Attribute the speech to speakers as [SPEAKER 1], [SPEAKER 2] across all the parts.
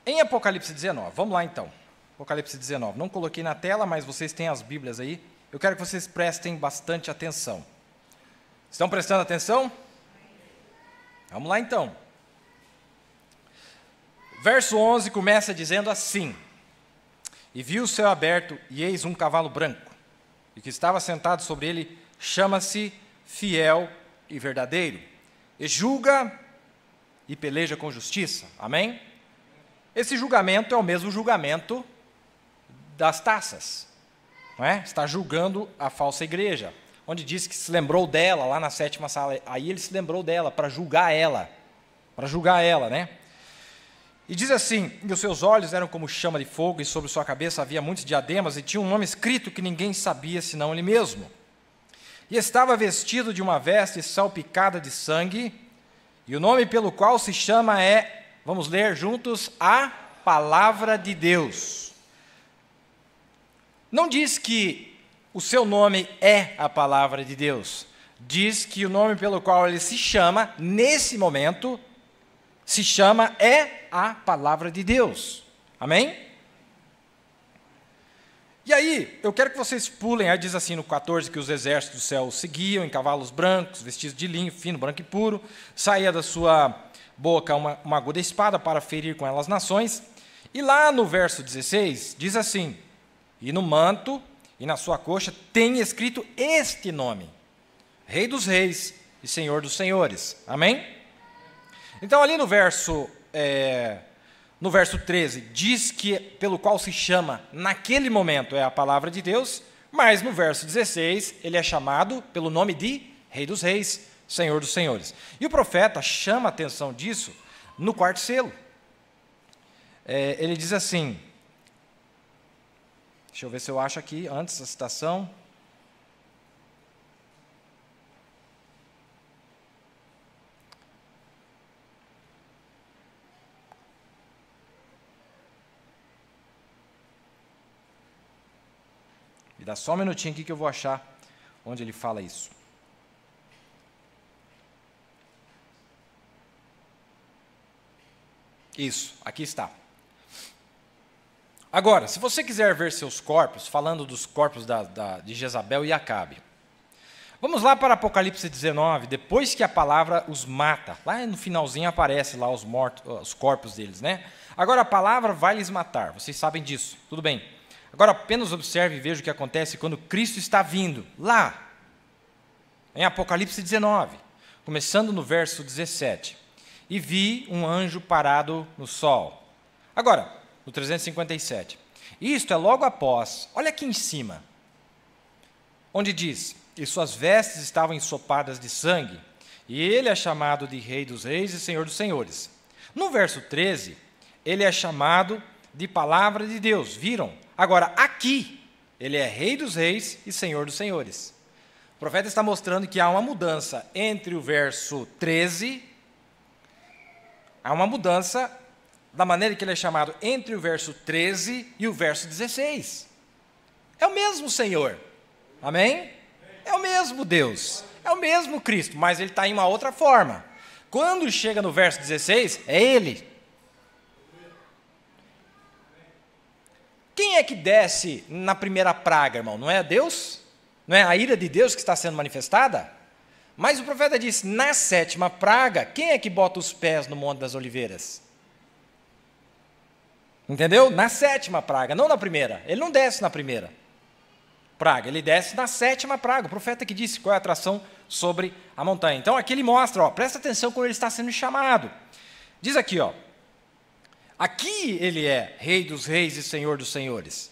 [SPEAKER 1] Em Apocalipse 19, vamos lá então. Apocalipse 19, não coloquei na tela, mas vocês têm as Bíblias aí. Eu quero que vocês prestem bastante atenção. Estão prestando atenção? Vamos lá então. Verso 11 começa dizendo assim: E vi o céu aberto, e eis um cavalo branco, e que estava sentado sobre ele chama-se Fiel e Verdadeiro, e julga e peleja com justiça. Amém? Esse julgamento é o mesmo julgamento das taças, não é? Está julgando a falsa igreja, onde diz que se lembrou dela lá na 7ª sala. Aí ele se lembrou dela para julgar ela, né? E diz assim: e os seus olhos eram como chama de fogo, e sobre sua cabeça havia muitos diademas, e tinha um nome escrito que ninguém sabia senão ele mesmo. E estava vestido de uma veste salpicada de sangue, e o nome pelo qual se chama é, vamos ler juntos, a Palavra de Deus. Não diz que o seu nome é a Palavra de Deus. Diz que o nome pelo qual ele se chama, nesse momento, se chama é a Palavra de Deus. Amém? E aí, eu quero que vocês pulem, aí diz assim no 14, que os exércitos do céu seguiam em cavalos brancos, vestidos de linho fino, branco e puro, saía da sua boca uma aguda espada para ferir com ela as nações. E lá no verso 16, diz assim: e no manto e na sua coxa tem escrito este nome: Rei dos Reis e Senhor dos Senhores. Amém? Então, ali no verso 13, diz que pelo qual se chama, naquele momento, é a Palavra de Deus, mas no verso 16, ele é chamado pelo nome de Rei dos Reis, Senhor dos Senhores. E o profeta chama a atenção disso no 4º selo. Ele diz assim, deixa eu ver se eu acho aqui, antes a citação. Me dá só um minutinho aqui que eu vou achar onde ele fala isso. Isso, aqui está. Agora, se você quiser ver seus corpos, falando dos corpos de Jezabel e Acabe, vamos lá para Apocalipse 19, depois que a palavra os mata. Lá no finalzinho aparece lá os corpos deles, né? Agora a palavra vai lhes matar, vocês sabem disso, tudo bem. Agora apenas observe e veja o que acontece quando Cristo está vindo, lá, em Apocalipse 19, começando no verso 17. E vi um anjo parado no sol. Agora, no 357. Isto é logo após, olha aqui em cima, onde diz: e suas vestes estavam ensopadas de sangue, e ele é chamado de Rei dos Reis e Senhor dos Senhores. No verso 13, ele é chamado de Palavra de Deus, viram? Agora, aqui, ele é Rei dos Reis e Senhor dos Senhores. O profeta está mostrando que há uma mudança entre o verso 13, há uma mudança da maneira que ele é chamado entre o verso 13 e o verso 16. É o mesmo Senhor, amém? É o mesmo Deus, é o mesmo Cristo, mas ele está em uma outra forma. Quando chega no verso 16, é ele. Quem é que desce na primeira praga, irmão? Não é Deus? Não é a ira de Deus que está sendo manifestada? Mas o profeta disse, na 7ª praga, quem é que bota os pés no Monte das Oliveiras? Entendeu? Na 7ª praga, não na primeira. Ele não desce na primeira praga, ele desce na 7ª praga. O profeta que disse qual é a atração sobre a montanha. Então aqui ele mostra, presta atenção como ele está sendo chamado. Diz aqui, aqui ele é Rei dos Reis e Senhor dos Senhores.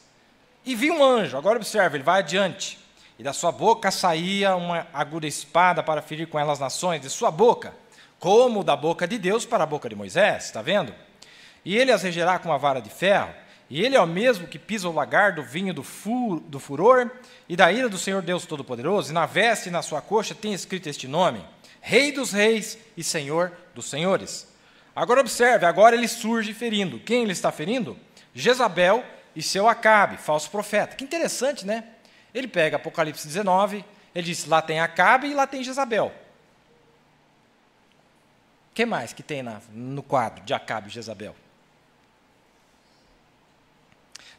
[SPEAKER 1] E vi um anjo, agora observe, ele vai adiante. E da sua boca saía uma aguda espada para ferir com ela as nações, de sua boca, como da boca de Deus para a boca de Moisés, está vendo? E ele as regerá com uma vara de ferro, e ele é o mesmo que pisa o lagar do vinho do furor e da ira do Senhor Deus Todo-Poderoso, e na veste e na sua coxa tem escrito este nome: Rei dos Reis e Senhor dos Senhores. Agora observe, agora ele surge ferindo. Quem ele está ferindo? Jezabel e seu Acabe, falso profeta. Que interessante, né? Ele pega Apocalipse 19, ele diz, lá tem Acabe e lá tem Jezabel. O que mais que tem no quadro de Acabe e Jezabel?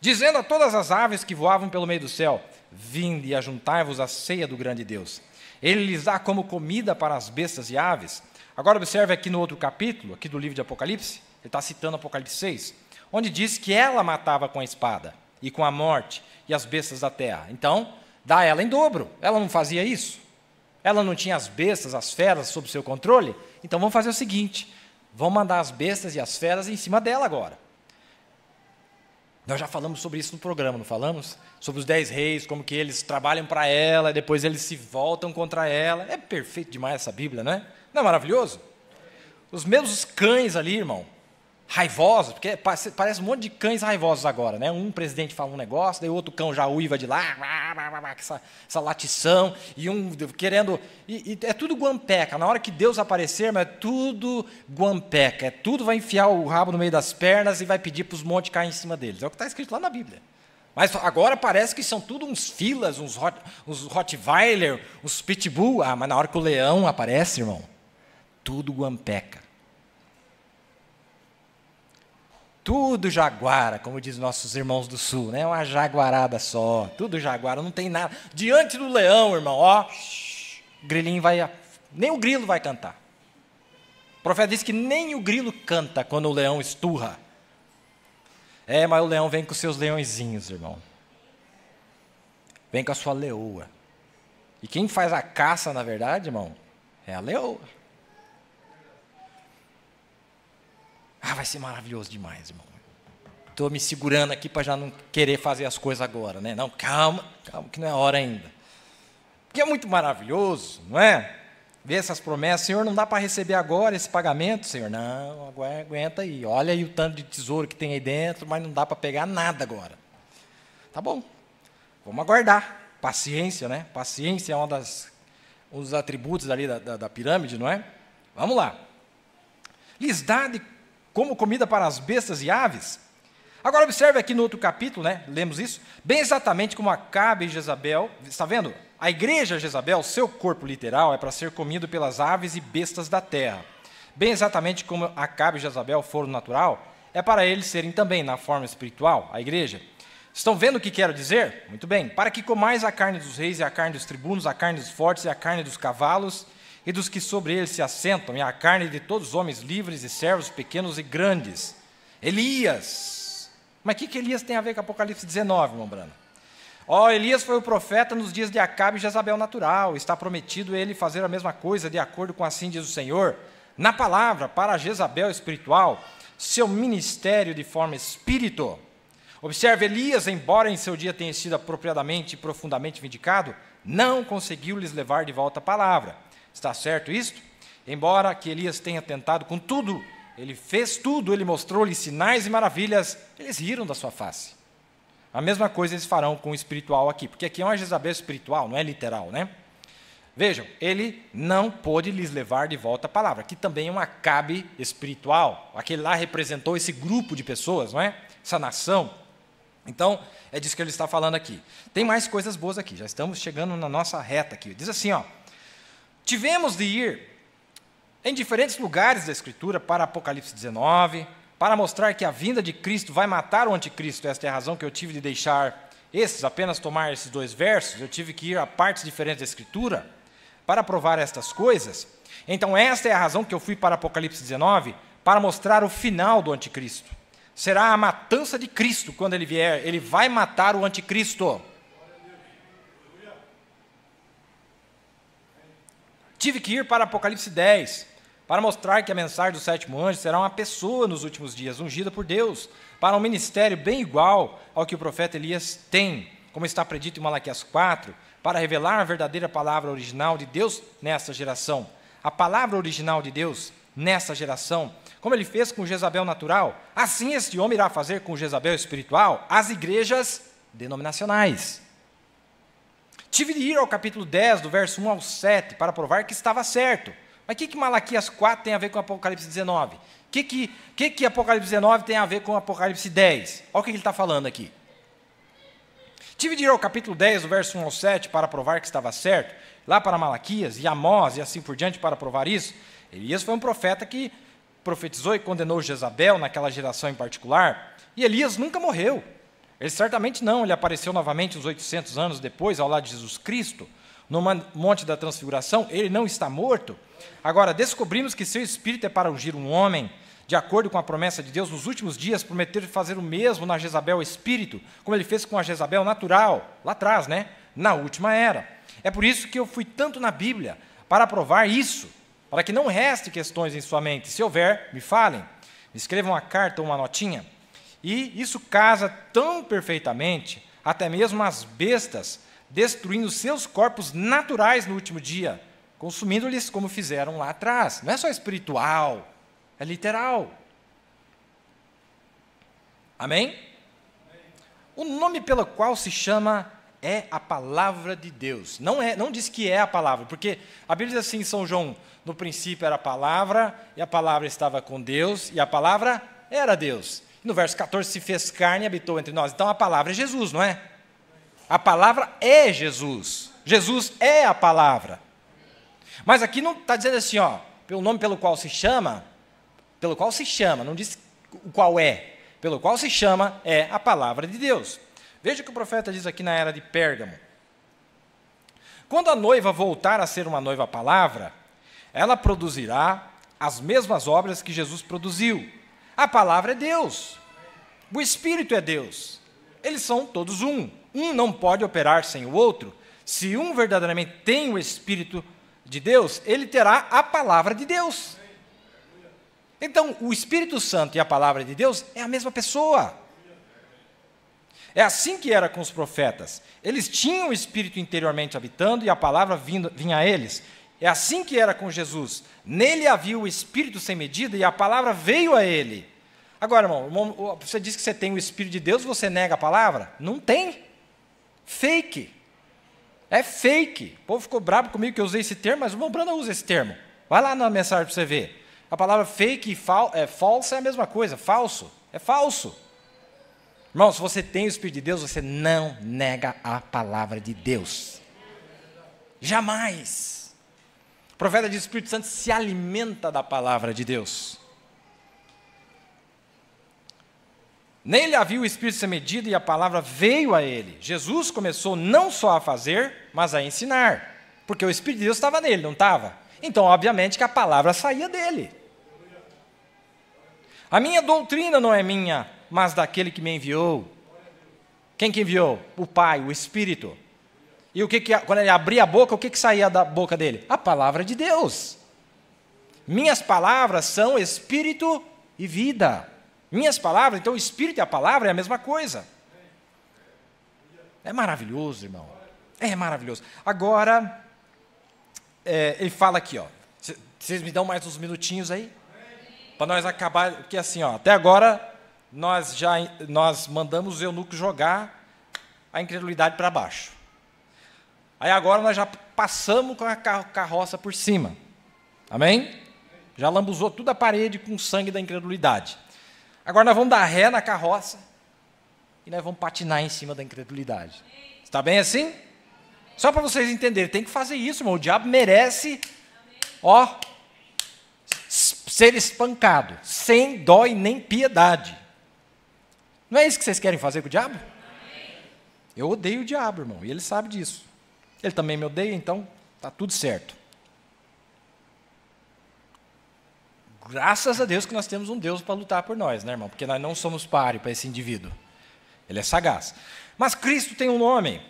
[SPEAKER 1] dizendo a todas as aves que voavam pelo meio do céu: vinde e ajuntai-vos à ceia do grande Deus. Ele lhes dá como comida para as bestas e aves. Agora observe aqui no outro capítulo, aqui do livro de Apocalipse, ele está citando Apocalipse 6, onde diz que ela matava com a espada, e com a morte, e as bestas da terra. Então, dá ela em dobro. Ela não fazia isso? Ela não tinha as bestas, as feras, sob seu controle? Então vamos fazer o seguinte, vamos mandar as bestas e as feras em cima dela agora. Nós já falamos sobre isso no programa, não falamos? Sobre os 10 reis, como que eles trabalham para ela, e depois eles se voltam contra ela. É perfeito demais essa Bíblia, não é? Não é maravilhoso? Os mesmos cães ali, irmão, raivosos, porque parece um monte de cães raivosos agora, né? Um presidente fala um negócio, daí o outro cão já uiva de lá, essa latição, e um querendo... E é tudo guampeca. Na hora que Deus aparecer, mas é tudo guampeca. É tudo vai enfiar o rabo no meio das pernas e vai pedir para os montes cair em cima deles. É o que está escrito lá na Bíblia. Mas agora parece que são tudo uns filas, uns Rottweiler, uns Pitbull. Ah, mas na hora que o leão aparece, irmão, tudo guampeca. Tudo jaguara, como dizem nossos irmãos do sul, né? Uma jaguarada só, tudo jaguara, não tem nada. Diante do leão, irmão, ó, o grilinho vai, nem o grilo vai cantar. O profeta disse que nem o grilo canta quando o leão esturra. É, mas o leão vem com seus leõezinhos, irmão. Vem com a sua leoa. E quem faz a caça, na verdade, irmão, é a leoa. Ah, vai ser maravilhoso demais, irmão. Estou me segurando aqui para já não querer fazer as coisas agora, né? Não, calma, que não é hora ainda. Porque é muito maravilhoso, não é? Ver essas promessas. Senhor, não dá para receber agora esse pagamento, Senhor. Não, aguenta aí. Olha aí o tanto de tesouro que tem aí dentro, mas não dá para pegar nada agora. Tá bom, vamos aguardar. Paciência, né? Paciência é um dos atributos ali da pirâmide, não é? Vamos lá. Lhes dá como comida para as bestas e aves. Agora observe aqui no outro capítulo, né? Lemos isso, bem exatamente como Acabe e Jezabel, está vendo? A igreja Jezabel, seu corpo literal, é para ser comido pelas aves e bestas da terra. Bem exatamente como Acabe e Jezabel foram natural, é para eles serem também na forma espiritual, a igreja. Estão vendo o que quero dizer? Muito bem. Para que comais a carne dos reis e a carne dos tribunos, a carne dos fortes e a carne dos cavalos, e dos que sobre eles se assentam, e a carne de todos os homens livres e servos, pequenos e grandes. Elias. Mas o que Elias tem a ver com Apocalipse 19, irmão Brano? Elias foi o profeta nos dias de Acabe e Jezabel natural. Está prometido ele fazer a mesma coisa, de acordo com assim diz o Senhor. Na palavra, para Jezabel espiritual, seu ministério de forma espírito. Observe, Elias, embora em seu dia tenha sido apropriadamente e profundamente vindicado, não conseguiu lhes levar de volta a palavra. Está certo isto? Embora que Elias tenha tentado com tudo, ele fez tudo, ele mostrou-lhes sinais e maravilhas, eles riram da sua face. A mesma coisa eles farão com o espiritual aqui, porque aqui é uma Jezabel espiritual, não é literal, né? Vejam, ele não pôde lhes levar de volta a palavra. Aqui também é um Acabe espiritual. Aquele lá representou esse grupo de pessoas, não é? Essa nação. Então, é disso que ele está falando aqui. Tem mais coisas boas aqui, já estamos chegando na nossa reta aqui. Diz assim, ó. Tivemos de ir em diferentes lugares da Escritura para Apocalipse 19, para mostrar que a vinda de Cristo vai matar o anticristo. Esta é a razão que eu tive de deixar apenas tomar esses 2 versos. Eu tive que ir a partes diferentes da Escritura para provar estas coisas. Então, esta é a razão que eu fui para Apocalipse 19, para mostrar o final do anticristo. Será a matança de Cristo quando ele vier. Ele vai matar o anticristo. Tive que ir para Apocalipse 10, para mostrar que a mensagem do 7º anjo será uma pessoa nos últimos dias, ungida por Deus, para um ministério bem igual ao que o profeta Elias tem, como está predito em Malaquias 4, para revelar a verdadeira palavra original de Deus nessa geração. A palavra original de Deus nessa geração, como ele fez com Jezabel natural, assim este homem irá fazer com Jezabel espiritual as igrejas denominacionais. Tive de ir ao capítulo 10, do verso 1 ao 7, para provar que estava certo. Mas o que Malaquias 4 tem a ver com Apocalipse 19? O que Apocalipse 19 tem a ver com Apocalipse 10? Olha o que ele está falando aqui. Tive de ir ao capítulo 10, do verso 1 ao 7, para provar que estava certo. Lá para Malaquias e Amós e assim por diante, para provar isso. Elias foi um profeta que profetizou e condenou Jezabel naquela geração em particular. E Elias nunca morreu. Ele certamente não, ele apareceu novamente uns 800 anos depois, ao lado de Jesus Cristo, no Monte da Transfiguração, ele não está morto. Agora, descobrimos que seu espírito é para ungir um homem, de acordo com a promessa de Deus, nos últimos dias, prometeu fazer o mesmo na Jezabel espírito, como ele fez com a Jezabel natural, lá atrás, né? Na última era. É por isso que eu fui tanto na Bíblia, para provar isso, para que não reste questões em sua mente. Se houver, me falem, me escrevam uma carta ou uma notinha. E isso casa tão perfeitamente, até mesmo as bestas, destruindo seus corpos naturais no último dia, consumindo-lhes como fizeram lá atrás. Não é só espiritual, é literal. Amém? O nome pelo qual se chama é a palavra de Deus. Não diz que é a palavra, porque a Bíblia diz assim em São João, no princípio era a palavra, e a palavra estava com Deus, e a palavra era Deus. No verso 14, se fez carne e habitou entre nós. Então a palavra é Jesus, não é? A palavra é Jesus. Jesus é a palavra. Mas aqui não está dizendo assim, ó, pelo nome pelo qual se chama, não diz o qual é. Pelo qual se chama é a palavra de Deus. Veja o que o profeta diz aqui na era de Pérgamo. Quando a noiva voltar a ser uma noiva palavra, ela produzirá as mesmas obras que Jesus produziu. A palavra é Deus. O Espírito é Deus. Eles são todos um. Um não pode operar sem o outro. Se um verdadeiramente tem o Espírito de Deus, ele terá a palavra de Deus. Então, o Espírito Santo e a palavra de Deus é a mesma pessoa. É assim que era com os profetas. Eles tinham o Espírito interiormente habitando e a palavra vinha a eles. É assim que era com Jesus. Nele havia o Espírito sem medida e a palavra veio a ele. Agora, irmão, você diz que você tem o Espírito de Deus, você nega a palavra? Não tem. Fake. É fake. O povo ficou bravo comigo que eu usei esse termo, mas o irmão Brandon usa esse termo. Vai lá na mensagem para você ver. A palavra fake e falsa é a mesma coisa. Falso. É falso. Irmão, se você tem o Espírito de Deus, você não nega a palavra de Deus. Jamais. O profeta diz que o Espírito Santo se alimenta da palavra de Deus. Nele havia o Espírito sem medida e a palavra veio a ele. Jesus começou não só a fazer, mas a ensinar. Porque o Espírito de Deus estava nele, não estava? Então, obviamente, que a palavra saía dele. A minha doutrina não é minha, mas daquele que me enviou. Quem que enviou? O Pai, o Espírito. E quando ele abria a boca, o que saía da boca dele? A palavra de Deus. Minhas palavras são Espírito e vida. Minhas palavras, então o Espírito e a palavra é a mesma coisa. É maravilhoso, irmão. É maravilhoso. Agora, ele fala aqui, ó. Vocês me dão mais uns minutinhos aí? Para nós acabar, porque assim, ó, até agora nós mandamos o eunuco jogar a incredulidade para baixo. Aí agora nós já passamos com a carroça por cima. Amém? Já lambuzou toda a parede com o sangue da incredulidade. Agora nós vamos dar ré na carroça e nós vamos patinar em cima da incredulidade. Está bem assim? Só para vocês entenderem, tem que fazer isso, irmão. O diabo merece, ó, ser espancado, sem dó e nem piedade. Não é isso que vocês querem fazer com o diabo? Eu odeio o diabo, irmão, e ele sabe disso. Ele também me odeia, então está tudo certo. Graças a Deus que nós temos um Deus para lutar por nós, né, irmão? Porque nós não somos páreo para esse indivíduo. Ele é sagaz. Mas Cristo tem um nome.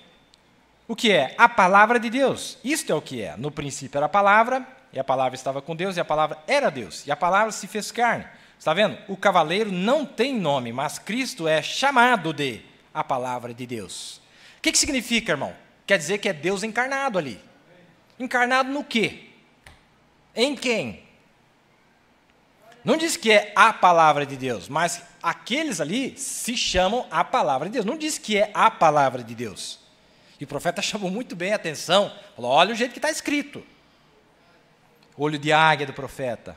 [SPEAKER 1] O que é? A palavra de Deus. Isto é o que é. No princípio era a palavra, e a palavra estava com Deus, e a palavra era Deus. E a palavra se fez carne. Está vendo? O cavaleiro não tem nome, mas Cristo é chamado de a palavra de Deus. O que significa, irmão? Quer dizer que é Deus encarnado ali. Encarnado no quê? Em quem? Não diz que é a palavra de Deus, mas aqueles ali se chamam a palavra de Deus. Não diz que é a palavra de Deus. E o profeta chamou muito bem a atenção. Falou, olha o jeito que está escrito. Olho de águia do profeta.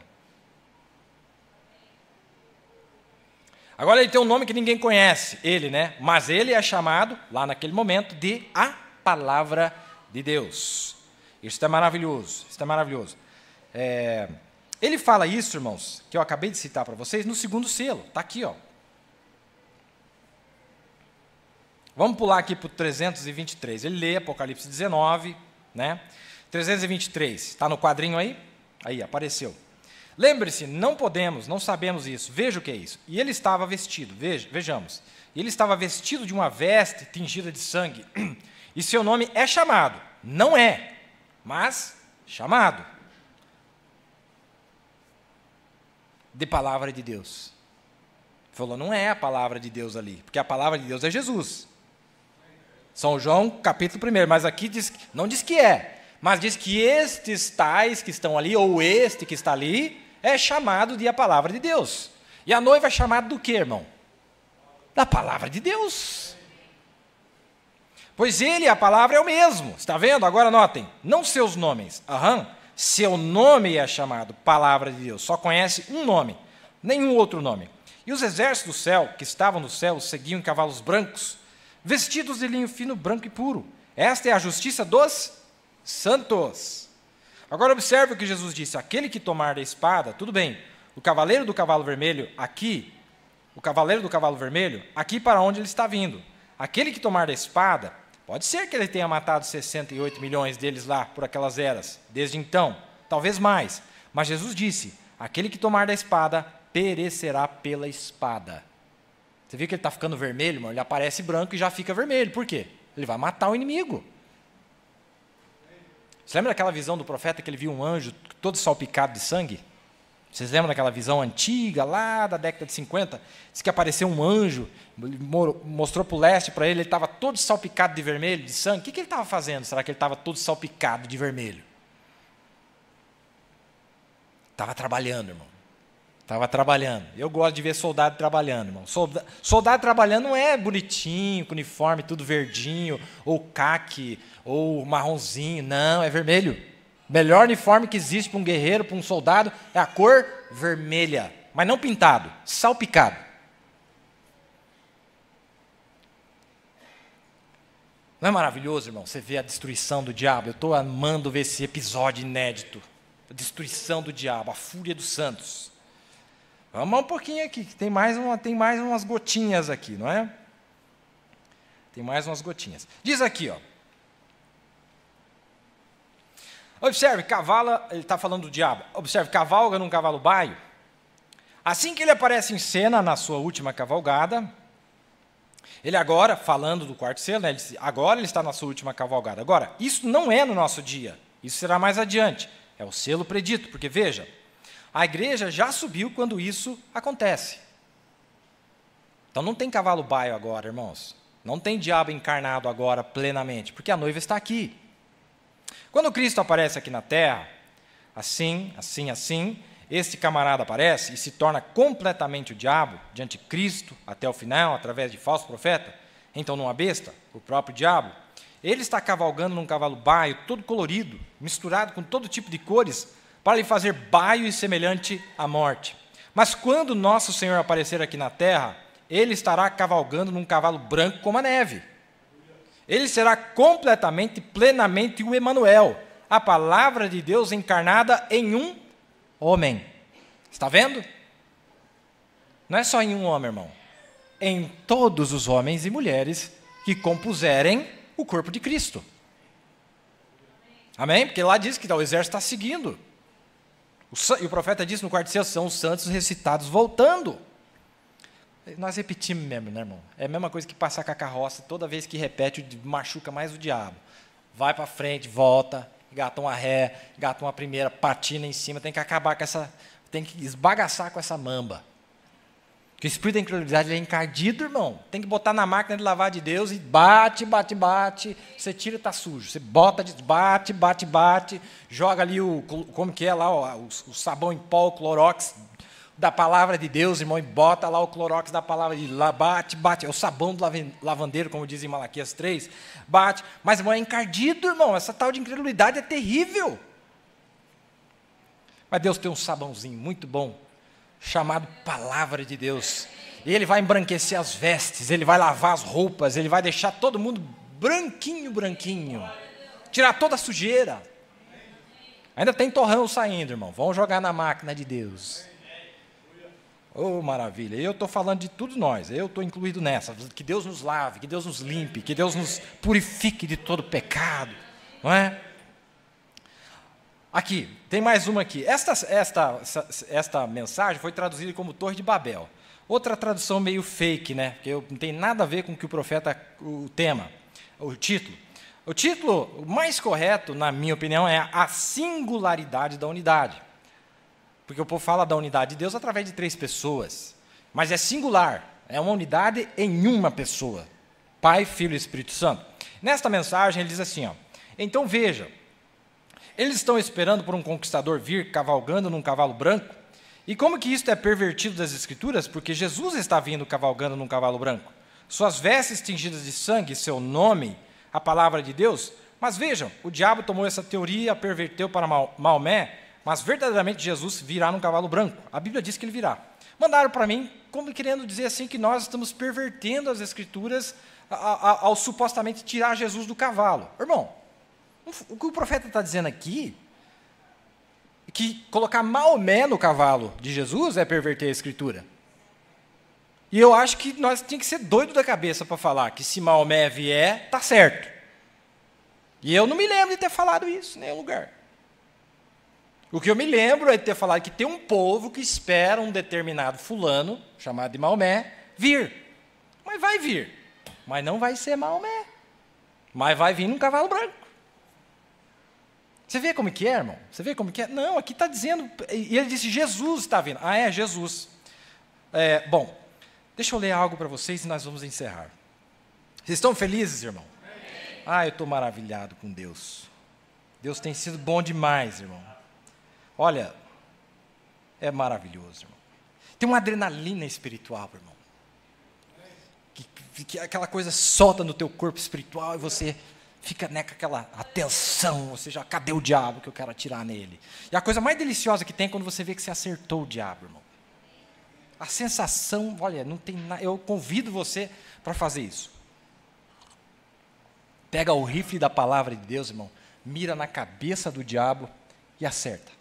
[SPEAKER 1] Agora ele tem um nome que ninguém conhece, ele, né? Mas ele é chamado, lá naquele momento, de a palavra de Deus. Isso é maravilhoso, isso é maravilhoso. Ele fala isso, irmãos, que eu acabei de citar para vocês, no segundo selo. Está aqui, ó. Vamos pular aqui para o 323. Ele lê Apocalipse 19, né? 323, está no quadrinho aí? Aí, apareceu. Lembre-se, não sabemos isso. Veja o que é isso. E ele estava vestido, vejamos. Ele estava vestido de uma veste tingida de sangue. E seu nome é chamado. Não é, mas chamado. De palavra de Deus. Falou, não é a palavra de Deus ali, porque a palavra de Deus é Jesus. São João, capítulo 1, mas aqui não diz que é, mas diz que estes tais que estão ali, ou este que está ali, é chamado de a palavra de Deus. E a noiva é chamada do quê, irmão? Da palavra de Deus. Pois ele, a palavra é o mesmo, está vendo? Agora notem, não seus nomes, seu nome é chamado palavra de Deus, só conhece um nome, nenhum outro nome. E os exércitos do céu, que estavam no céu, seguiam em cavalos brancos, vestidos de linho fino, branco e puro. Esta é a justiça dos santos. Agora observe o que Jesus disse, aquele que tomar da espada, tudo bem, o cavaleiro do cavalo vermelho, aqui para onde ele está vindo. Aquele que tomar da espada, pode ser que ele tenha matado 68 milhões deles lá, por aquelas eras, desde então, talvez mais. Mas Jesus disse, aquele que tomar da espada, perecerá pela espada. Você viu que ele está ficando vermelho, irmão? Ele aparece branco e já fica vermelho. Por quê? Ele vai matar o inimigo. Você lembra daquela visão do profeta que ele viu um anjo todo salpicado de sangue? Vocês lembram daquela visão antiga, lá da década de 50? Diz que apareceu um anjo, mostrou para o leste para ele estava todo salpicado de vermelho, de sangue. O que ele estava fazendo? Será que ele estava todo salpicado de vermelho? Estava trabalhando, irmão. Estava trabalhando. Eu gosto de ver soldado trabalhando, irmão. Soldado trabalhando não é bonitinho, com uniforme tudo verdinho, ou caque, ou marronzinho. Não, é vermelho. Melhor uniforme que existe para um guerreiro, para um soldado, é a cor vermelha. Mas não pintado, salpicado. Não é maravilhoso, irmão? Você vê a destruição do diabo. Eu estou amando ver esse episódio inédito. A destruição do diabo, a fúria dos santos. Vamos um pouquinho aqui, que tem mais umas gotinhas aqui, não é? Tem mais umas gotinhas. Diz aqui, ó. Observe, ele está falando do diabo. Observe, cavalga num cavalo baio. Assim que ele aparece em cena na sua última cavalgada, ele agora, falando do quarto selo, né, agora ele está na sua última cavalgada. Agora, isso não é no nosso dia, isso será mais adiante. É o selo predito, porque veja, a igreja já subiu quando isso acontece. Então não tem cavalo baio agora, irmãos. Não tem diabo encarnado agora plenamente, porque a noiva está aqui. Quando Cristo aparece aqui na terra, assim, este camarada aparece e se torna completamente o diabo, de anticristo, até o final, através de falso profeta, então numa besta, o próprio diabo, ele está cavalgando num cavalo baio, todo colorido, misturado com todo tipo de cores, para lhe fazer baio e semelhante à morte. Mas quando nosso Senhor aparecer aqui na terra, ele estará cavalgando num cavalo branco como a neve. Ele será completamente, plenamente o Emanuel, a palavra de Deus encarnada em um homem. Está vendo? Não é só em um homem, irmão. Em todos os homens e mulheres que compuserem o corpo de Cristo. Amém? Porque lá diz que o exército está seguindo. E o profeta disse no quarto selo, são os santos ressuscitados voltando. Nós repetimos mesmo, né, irmão? É a mesma coisa que passar com a carroça, toda vez que repete, machuca mais o diabo. Vai para frente, volta, gata uma ré, gata uma primeira, patina em cima, tem que acabar com essa, tem que esbagaçar com essa mamba. Porque o espírito da incredulidade é encardido, irmão. Tem que botar na máquina de lavar de Deus e bate, você tira e está sujo. Você bota, bate, joga ali como que é lá, o sabão em pó, o Clorox da palavra de Deus, irmão, e bota lá o Clorox da palavra de lá, bate, é o sabão do lavandeiro, como diz em Malaquias 3, bate, mas, irmão, é encardido, irmão, essa tal de incredulidade é terrível. Mas Deus tem um sabãozinho muito bom, chamado palavra de Deus, e ele vai embranquecer as vestes, ele vai lavar as roupas, ele vai deixar todo mundo branquinho, tirar toda a sujeira. Ainda tem torrão saindo, irmão, vamos jogar na máquina de Deus. Oh, maravilha. Eu estou falando de todos nós, eu estou incluído nessa. Que Deus nos lave, que Deus nos limpe, que Deus nos purifique de todo pecado. Não é? Aqui, tem mais uma aqui. Esta mensagem foi traduzida como Torre de Babel. Outra tradução meio fake, né? Porque não tem nada a ver com o que o profeta, o tema, o título. O título mais correto, na minha opinião, é a singularidade da unidade. Porque o povo fala da unidade de Deus através de 3 pessoas. Mas é singular, é uma unidade em uma pessoa. Pai, Filho e Espírito Santo. Nesta mensagem ele diz assim, ó, então veja, eles estão esperando por um conquistador vir cavalgando num cavalo branco. E como que isso é pervertido das Escrituras? Porque Jesus está vindo cavalgando num cavalo branco. Suas vestes tingidas de sangue, seu nome, a palavra de Deus. Mas vejam, o diabo tomou essa teoria e a perverteu para Maomé, mas verdadeiramente Jesus virá num cavalo branco. A Bíblia diz que ele virá. Mandaram para mim, como querendo dizer assim, que nós estamos pervertendo as Escrituras ao supostamente tirar Jesus do cavalo. Irmão, o que o profeta está dizendo aqui, que colocar Maomé no cavalo de Jesus é perverter a Escritura. E eu acho que nós temos que ser doido da cabeça para falar que se Maomé vier, está certo. E eu não me lembro de ter falado isso em nenhum lugar. O que eu me lembro é de ter falado que tem um povo que espera um determinado fulano, chamado de Maomé, vir. Mas vai vir. Mas não vai ser Maomé. Mas vai vir num cavalo branco. Você vê como que é, irmão? Você vê como que é? Não, aqui está dizendo... E ele disse, Jesus está vindo. Ah, é, Jesus. Bom, deixa eu ler algo para vocês e nós vamos encerrar. Vocês estão felizes, irmão? Ah, eu estou maravilhado com Deus. Deus tem sido bom demais, irmão. Olha, é maravilhoso, irmão. Tem uma adrenalina espiritual, irmão. Que aquela coisa solta no teu corpo espiritual e você fica, né, com aquela atenção, ou seja, cadê o diabo que eu quero atirar nele? E a coisa mais deliciosa que tem é quando você vê que você acertou o diabo, irmão. A sensação, olha, não tem nada, eu convido você para fazer isso. Pega o rifle da palavra de Deus, irmão, mira na cabeça do diabo e acerta.